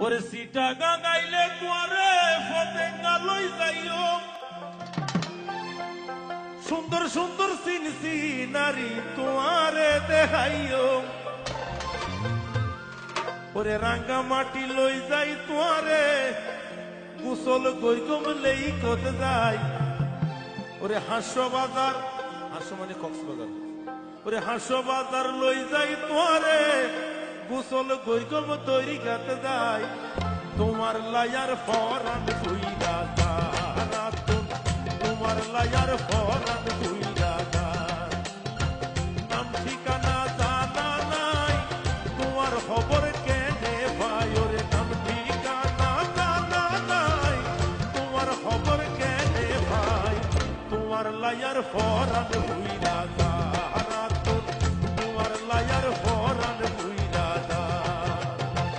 ওরে সিটা গাইলে তোরে ফতেঙ্গা লই যাইও সুন্দর সুন্দর সিনসি নারী তোয়ারে দেখাইও ওরে রাঙ্গা মাটি লই যাই তোরে গোসল গৈগম লেই কত যাই ওরে হাসো বাজার হাসো মানে কক্সবাজার ওরে হাসো বাজার লই যাই তোরে গোসল গৈগম তৈরি গাতে যাই তোমার লায়ার ফরান শুইরা যারা তোমার লায়ার ফরান শুইরা যায় নাম ঠিকানা জানা নাই তোমার খবর কেনে ভাই ওরে নাম ঠিকানা জানা নাই তোমার খবর কেনে ভাই তোমার লায়ার ফরান